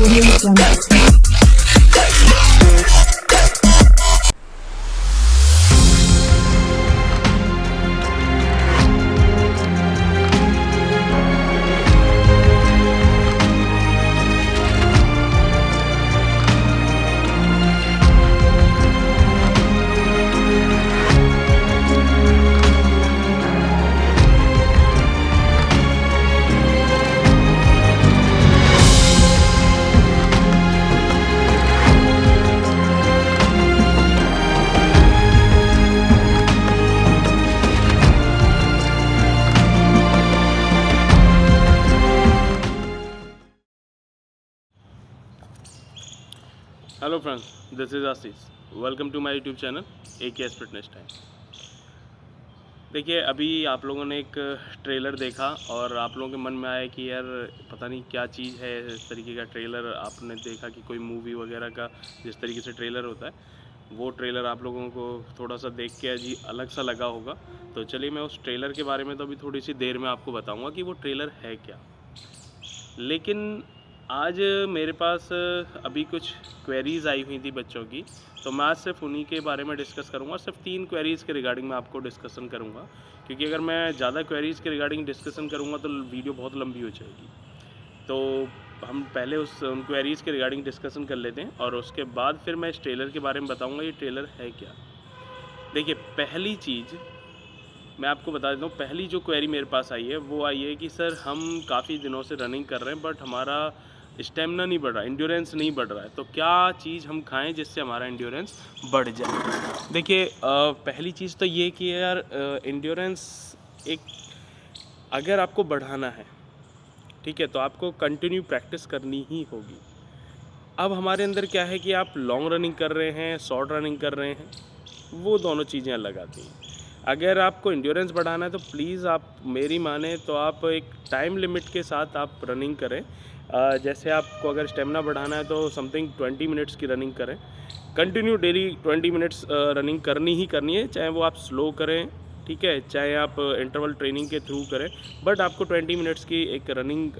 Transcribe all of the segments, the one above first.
Audio Jungle. Hello friends, this is Ashish. Welcome to my YouTube channel AKS fitness time. देखिए, अभी आप लोगों ने एक ट्रेलर देखा और आप लोगों के मन में आया कि यार पता नहीं क्या चीज़ है। इस तरीके का ट्रेलर आपने देखा कि कोई मूवी वगैरह का जिस तरीके से ट्रेलर होता है वो ट्रेलर आप लोगों को थोड़ा सा देख के अजीब अलग सा लगा होगा। तो चलिए, मैं उस ट्रेलर के बारे में तो अभी थोड़ी सी देर में आपको बताऊँगा कि वो ट्रेलर है क्या। लेकिन आज मेरे पास अभी कुछ क्वेरीज़ आई हुई थी बच्चों की, तो मैं आज सिर्फ उन्हीं के बारे में डिस्कस करूँगा। सिर्फ 3 क्वेरीज़ के रिगार्डिंग मैं आपको डिस्कशन करूँगा, क्योंकि अगर मैं ज़्यादा क्वेरीज़ के रिगार्डिंग डिस्कशन करूँगा तो वीडियो बहुत लंबी हो जाएगी। तो हम पहले उन क्वेरीज़ के रिगार्डिंग डिस्कशन कर लेते हैं और उसके बाद फिर मैं इस ट्रेलर के बारे में बताऊँगा ये ट्रेलर है क्या। देखिए, पहली चीज़ मैं आपको बता देता हूँ। पहली जो क्वेरी मेरे पास आई है वो आई है कि सर हम काफ़ी दिनों से रनिंग कर रहे हैं बट हमारा स्टेमिना नहीं बढ़ रहा, एंड्योरेंस नहीं बढ़ रहा है, तो क्या चीज़ हम खाएं जिससे हमारा एंड्योरेंस बढ़ जाए। देखिए, पहली चीज़ तो ये कि यार एंड्योरेंस एक अगर आपको बढ़ाना है, ठीक है, तो आपको कंटिन्यू प्रैक्टिस करनी ही होगी। अब हमारे अंदर क्या है कि आप लॉन्ग रनिंग कर रहे हैं, शॉर्ट रनिंग कर रहे हैं, वो दोनों चीज़ें अलग आती हैं। अगर आपको एंड्योरेंस बढ़ाना है तो प्लीज़ आप मेरी माने तो आप एक टाइम लिमिट के साथ आप रनिंग करें। जैसे आपको अगर स्टेमिना बढ़ाना है तो समथिंग 20 मिनट्स की रनिंग करें। कंटिन्यू डेली 20 मिनट्स रनिंग करनी ही करनी है, चाहे वो आप स्लो करें, ठीक है, चाहे आप इंटरवल ट्रेनिंग के थ्रू करें, बट आपको 20 मिनट्स की एक रनिंग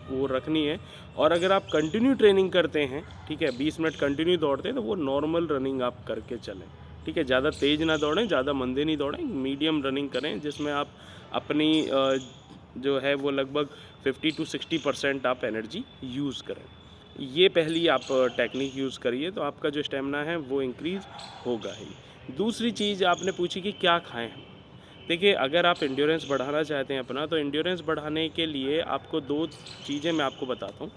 वो रखनी है। और अगर आप कंटिन्यू ट्रेनिंग करते हैं, ठीक है, 20 मिनट कंटिन्यू दौड़ते हैं, तो वो नॉर्मल रनिंग आप करके चलें, ठीक है। ज़्यादा तेज़ ना दौड़ें, ज़्यादा मंदे नहीं दौड़ें, मीडियम रनिंग करें जिसमें आप अपनी जो है वो लगभग 50 to 60% आप एनर्जी यूज़ करें। ये पहली आप टेक्निक यूज़ करिए तो आपका जो स्टेमिना है वो इंक्रीज़ होगा ही। दूसरी चीज़ आपने पूछी कि क्या खाएं हम। देखिए, अगर आप एंड्योरेंस बढ़ाना चाहते हैं अपना, तो एंड्योरेंस बढ़ाने के लिए आपको 2 चीज़ें मैं आपको बताता हूँ।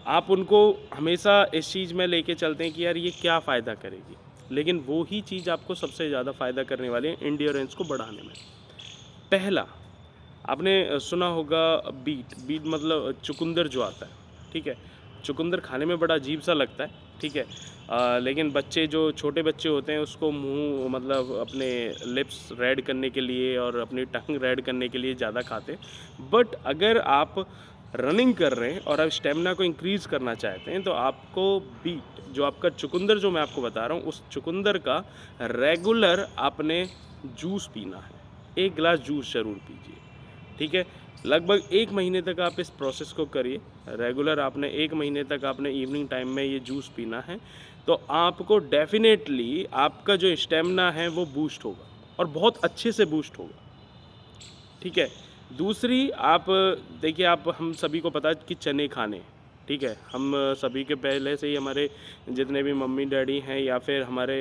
आप उनको हमेशा इस चीज़ में लेके चलते हैं कि यार ये क्या फ़ायदा करेगी, लेकिन वो ही चीज़ आपको सबसे ज़्यादा फ़ायदा करने वाली है एंड्योरेंस को बढ़ाने में। पहला, आपने सुना होगा बीट मतलब चुकंदर जो आता है, ठीक है। चुकंदर खाने में बड़ा अजीब सा लगता है, ठीक है। लेकिन बच्चे जो छोटे बच्चे होते हैं उसको मुंह मतलब अपने लिप्स रेड करने के लिए और अपनी टंग रेड करने के लिए ज़्यादा खाते हैं। बट अगर आप रनिंग कर रहे हैं और आप स्टेमिना को इंक्रीज़ करना चाहते हैं तो आपको बीट जो आपका चुकंदर जो मैं आपको बता रहा हूँ उस चुकंदर का रेगुलर आपने जूस पीना है। 1 गिलास जूस ज़रूर पीजिए, ठीक है। लगभग 1 महीने तक आप इस प्रोसेस को करिए। रेगुलर आपने 1 महीने तक आपने इवनिंग टाइम में ये जूस पीना है, तो आपको डेफ़िनेटली आपका जो स्टेमिना है वो बूस्ट होगा और बहुत अच्छे से बूस्ट होगा, ठीक है। दूसरी, आप देखिए, आप हम सभी को पता है कि चने खाने, ठीक है। हम सभी के पहले से ही हमारे जितने भी मम्मी डैडी हैं या फिर हमारे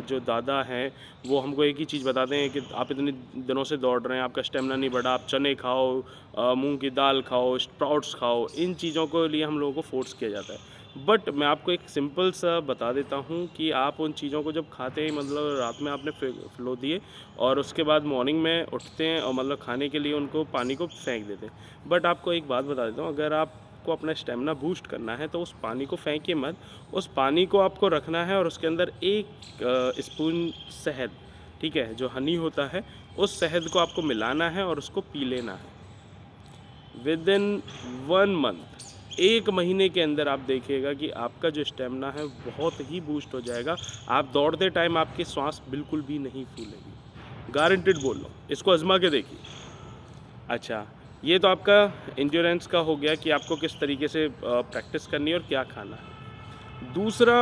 जो दादा हैं वो हमको एक ही चीज़ बताते हैं कि आप इतने दिनों से दौड़ रहे हैं, आपका स्टेमिना नहीं बढ़ा, आप चने खाओ, मूंग की दाल खाओ, स्प्राउट्स खाओ। इन चीज़ों को लिए हम लोगों को फोर्स किया जाता है। बट मैं आपको एक सिंपल सा बता देता हूँ कि आप उन चीज़ों को जब खाते हैं, मतलब रात में आपने फ्लो दिए और उसके बाद मॉर्निंग में उठते हैं और मतलब खाने के लिए उनको पानी को फेंक देते हैं। बट आपको एक बात बता देता हूँ, अगर आपको अपना स्टेमिना बूस्ट करना है तो उस पानी को फेंकिए मत। उस पानी को आपको रखना है और उसके अंदर 1 स्पून शहद, ठीक है, जो हनी होता है, उस शहद को आपको मिलाना है और उसको पी लेना है। विदिन 1 मंथ, 1 महीने के अंदर आप देखिएगा कि आपका जो स्टेमिना है बहुत ही बूस्ट हो जाएगा। आप दौड़ते टाइम आपकी सांस बिल्कुल भी नहीं फूलेगी, गारंटेड बोल रहा हूँ, इसको आजमा के देखिए। अच्छा, ये तो आपका एंड्योरेंस का हो गया कि आपको किस तरीके से प्रैक्टिस करनी है और क्या खाना है। दूसरा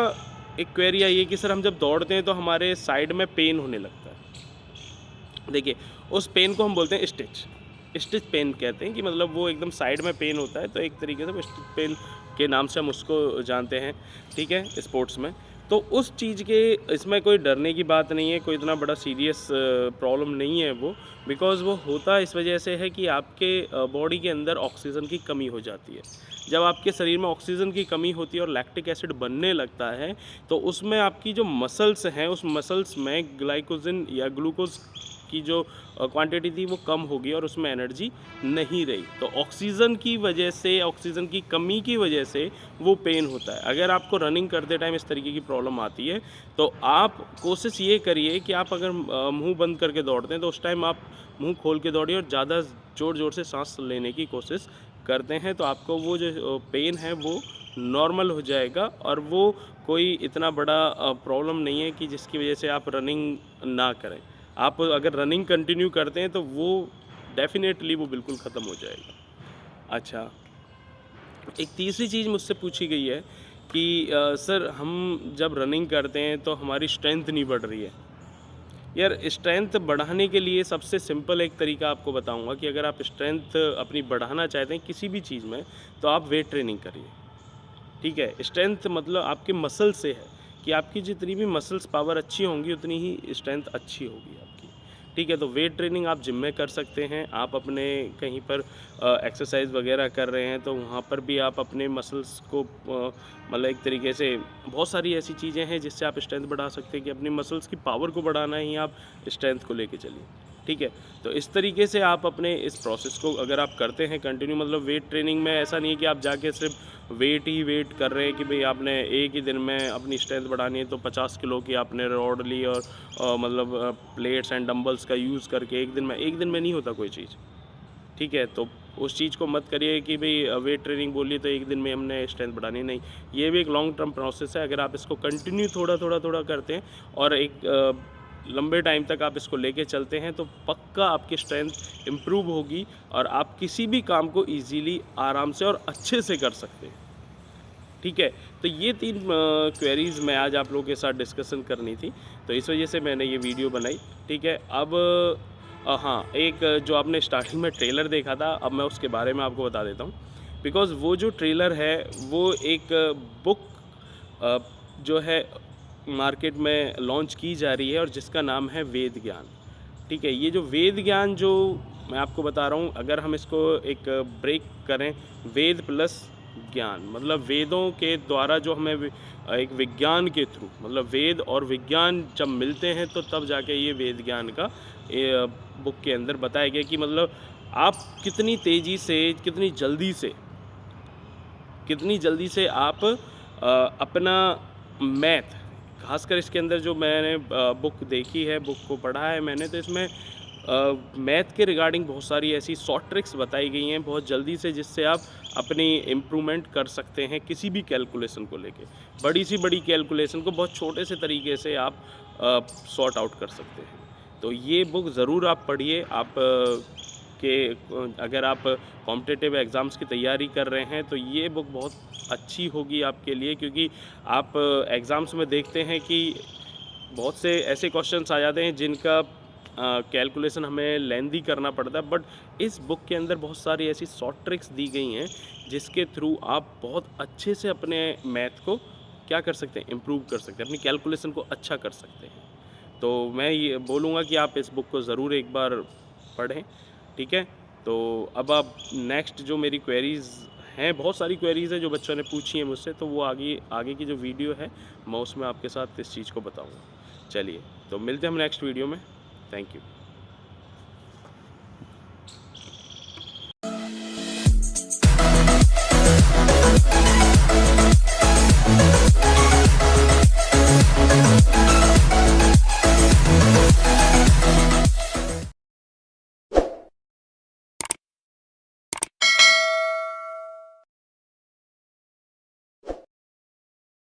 एक क्वेरी आई है कि सर हम जब दौड़ते हैं तो हमारे साइड में पेन होने लगता है। देखिए, उस पेन को हम बोलते हैं स्टिच पेन कहते हैं कि मतलब वो एकदम साइड में पेन होता है, तो एक तरीके से वो स्टिच पेन के नाम से हम उसको जानते हैं, ठीक है, स्पोर्ट्स में। तो उस चीज़ के इसमें कोई डरने की बात नहीं है, कोई इतना बड़ा सीरियस प्रॉब्लम नहीं है वो, बिकॉज़ वो होता इस वजह से है कि आपके बॉडी के अंदर ऑक्सीजन की कमी हो जाती है। जब आपके शरीर में ऑक्सीजन की कमी होती है और लैक्टिक एसिड बनने लगता है, तो उसमें आपकी जो मसल्स हैं, उस मसल्स में ग्लाइकोजन या ग्लूकोज़ की जो क्वांटिटी थी वो कम होगी और उसमें एनर्जी नहीं रही। तो ऑक्सीजन की वजह से, ऑक्सीजन की कमी की वजह से वो पेन होता है। अगर आपको रनिंग करते टाइम इस तरीके की प्रॉब्लम आती है, तो आप कोशिश ये करिए कि आप अगर मुँह बंद करके दौड़ते हैं तो उस टाइम आप मुँह खोल के दौड़िए और ज़्यादा ज़ोर-ज़ोर से साँस लेने की कोशिश करते हैं, तो आपको वो जो पेन है वो नॉर्मल हो जाएगा और वो कोई इतना बड़ा प्रॉब्लम नहीं है कि जिसकी वजह से आप रनिंग ना करें। आप अगर रनिंग कंटिन्यू करते हैं तो वो डेफ़िनेटली वो बिल्कुल ख़त्म हो जाएगा। अच्छा, एक तीसरी चीज़ मुझसे पूछी गई है कि सर हम जब रनिंग करते हैं तो हमारी स्ट्रेंथ नहीं बढ़ रही है। यार, स्ट्रेंथ बढ़ाने के लिए सबसे सिंपल एक तरीका आपको बताऊँगा कि अगर आप स्ट्रेंथ अपनी बढ़ाना चाहते हैं किसी भी चीज़ में, तो आप वेट ट्रेनिंग करिए। ठीक है? स्ट्रेंथ मतलब आपके मसल से है कि आपकी जितनी भी मसल्स पावर अच्छी होंगी उतनी ही स्ट्रेंथ अच्छी होगी आपकी। ठीक है? तो वेट ट्रेनिंग आप जिम में कर सकते हैं। आप अपने कहीं पर एक्सरसाइज़ वगैरह कर रहे हैं तो वहाँ पर भी आप अपने मसल्स को मतलब एक तरीके से बहुत सारी ऐसी चीज़ें हैं जिससे आप स्ट्रेंथ बढ़ा सकते हैं कि अपनी मसल्स की पावर को बढ़ाना ही आप स्ट्रेंथ को लेके चलिए। ठीक है? तो इस तरीके से आप अपने इस प्रोसेस को अगर आप करते हैं कंटिन्यू, मतलब वेट ट्रेनिंग में ऐसा नहीं है कि आप जाके सिर्फ वेट ही वेट कर रहे हैं कि भई आपने एक ही दिन में अपनी स्ट्रेंथ बढ़ानी है तो 50 किलो की आपने रॉड ली और मतलब प्लेट्स एंड डंबल्स का यूज़ करके एक दिन में नहीं होता कोई चीज़। ठीक है? तो उस चीज़ को मत करिए कि भई वेट ट्रेनिंग बोली तो एक दिन में हमने स्ट्रेंथ बढ़ानी, नहीं। ये भी एक लॉन्ग टर्म प्रोसेस है। अगर आप इसको कंटिन्यू थोड़ा करते हैं और एक लंबे टाइम तक आप इसको लेके चलते हैं तो पक्का आपकी स्ट्रेंथ इम्प्रूव होगी और आप किसी भी काम को ईज़िली, आराम से और अच्छे से कर सकते हैं। ठीक है? तो ये 3 क्वेरीज़ मैं आज आप लोगों के साथ डिस्कशन करनी थी, तो इस वजह से मैंने ये वीडियो बनाई। ठीक है? अब हाँ, एक जो आपने स्टार्टिंग में ट्रेलर देखा था, अब मैं उसके बारे में आपको बता देता हूँ। बिकॉज़ वो जो ट्रेलर है, वो एक बुक अ, जो है मार्केट में लॉन्च की जा रही है और जिसका नाम है वेद ज्ञान। ठीक है? ये जो वेद ज्ञान जो मैं आपको बता रहा हूँ, अगर हम इसको एक ब्रेक करें, वेद प्लस ज्ञान, मतलब वेदों के द्वारा जो हमें एक विज्ञान के थ्रू, मतलब वेद और विज्ञान जब मिलते हैं तो तब जाके ये वेद ज्ञान का बुक के अंदर बताया गया कि मतलब आप कितनी तेज़ी से, कितनी जल्दी से आप अपना मैथ, ख़ासकर इसके अंदर जो मैंने बुक देखी है, बुक को पढ़ा है मैंने, तो इसमें मैथ के रिगार्डिंग बहुत सारी ऐसी शॉर्ट ट्रिक्स बताई गई हैं बहुत जल्दी से, जिससे आप अपनी इम्प्रूवमेंट कर सकते हैं किसी भी कैलकुलेशन को लेके। बड़ी से बड़ी कैलकुलेशन को बहुत छोटे से तरीके से आप सॉर्ट आउट कर सकते हैं। तो ये बुक ज़रूर आप पढ़िए। आप अगर आप कॉम्पिटिटिव एग्ज़ाम्स की तैयारी कर रहे हैं तो ये बुक बहुत अच्छी होगी आपके लिए, क्योंकि आप एग्ज़ाम्स में देखते हैं कि बहुत से ऐसे क्वेश्चंस आ जाते हैं जिनका कैलकुलेशन हमें लेंथी करना पड़ता है, बट इस बुक के अंदर बहुत सारी ऐसी शॉर्ट ट्रिक्स दी गई हैं जिसके थ्रू आप बहुत अच्छे से अपने मैथ को क्या कर सकते हैं, इम्प्रूव कर सकते हैं, अपनी कैलकुलेशन को अच्छा कर सकते हैं। तो मैं ये बोलूँगा कि आप इस बुक को ज़रूर एक बार पढ़ें। ठीक है? तो अब आप नेक्स्ट जो मेरी क्वेरीज़ हैं, बहुत सारी क्वेरीज़ हैं जो बच्चों ने पूछी हैं मुझसे, तो वो आगे आगे की जो वीडियो है मैं उसमें आपके साथ इस चीज़ को बताऊँगा। चलिए, तो मिलते हैं हम नेक्स्ट वीडियो में। Thank you.